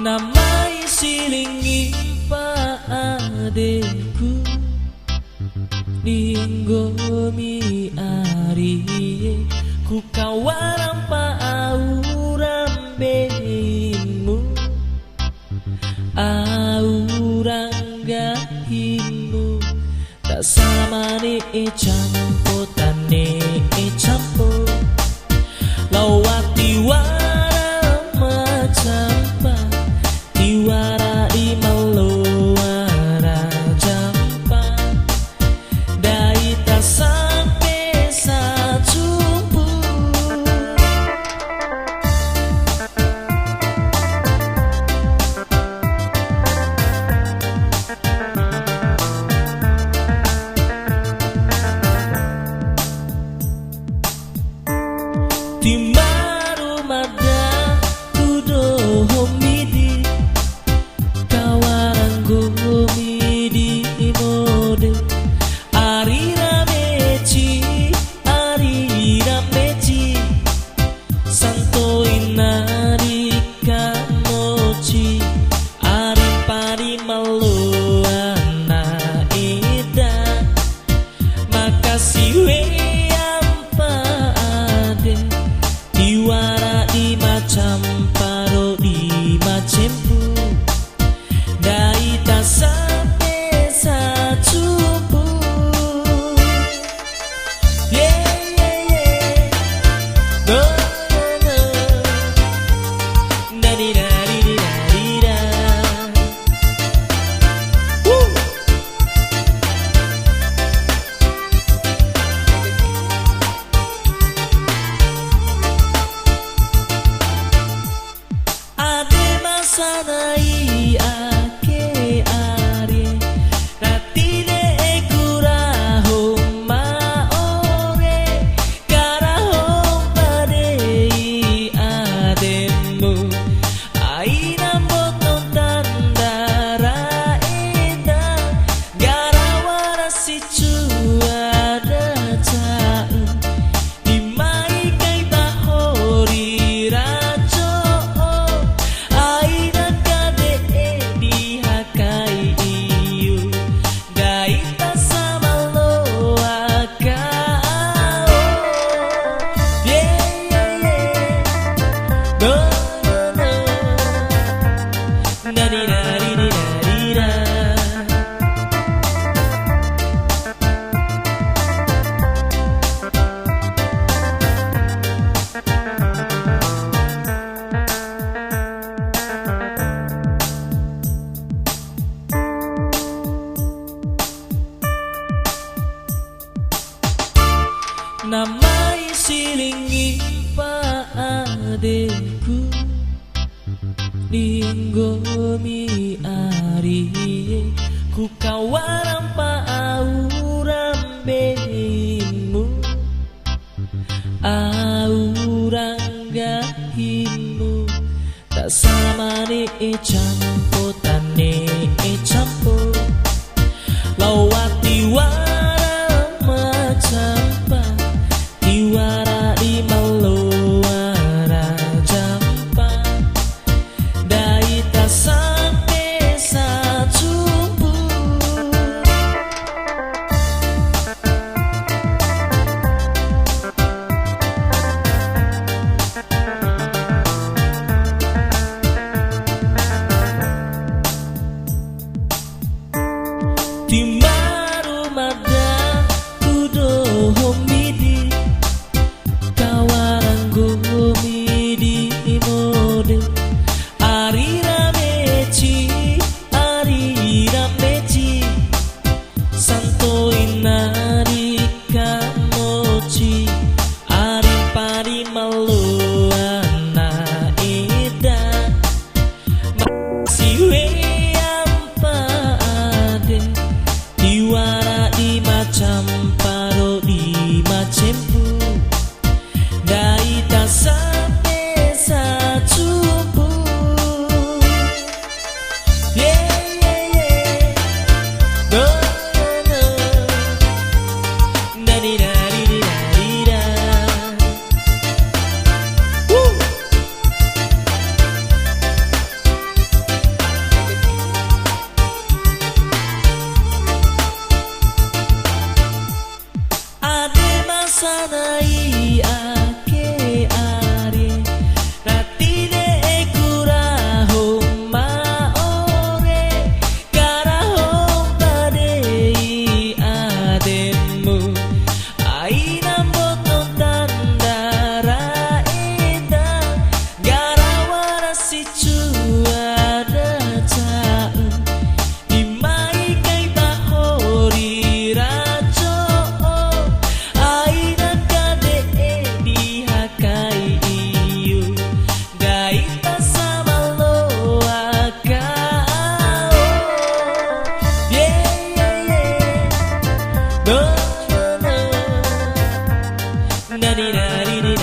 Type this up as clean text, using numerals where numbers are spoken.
Namai silingi pa adeku Ninggomi ariye Ku kawaran pa auran beimu Auran gahimu Tak sama ni campo tane campo Lawati wara macam pa Tiwara imaloara jampa Dai tak sampai sajumpu Timaru mada kudo homidi Kawaran gomidi mode Arira meci Santo inari kamochi Arin pari maluana ida Makasih Iwara di macam paro di macempu Dai tak sampai sajumpu Yeah, yeah, yeah No, no, no Da-di-da-di-di-da-di-da Woo! Sanai ake are ratine ekura homa ore kara homa dei ademu aina boton tandara eda garawara sicu ada jauh dimai kai bahori Namai silingi pa adeku Ninggomi ariye Ku kawaran pa auran beimu Auran gahimu Tak sama ni campo tane campo Lawati wara macam pa Tiwara imaloara jampa Dai tak sampai sajumpu Timaru mada kudo homidi di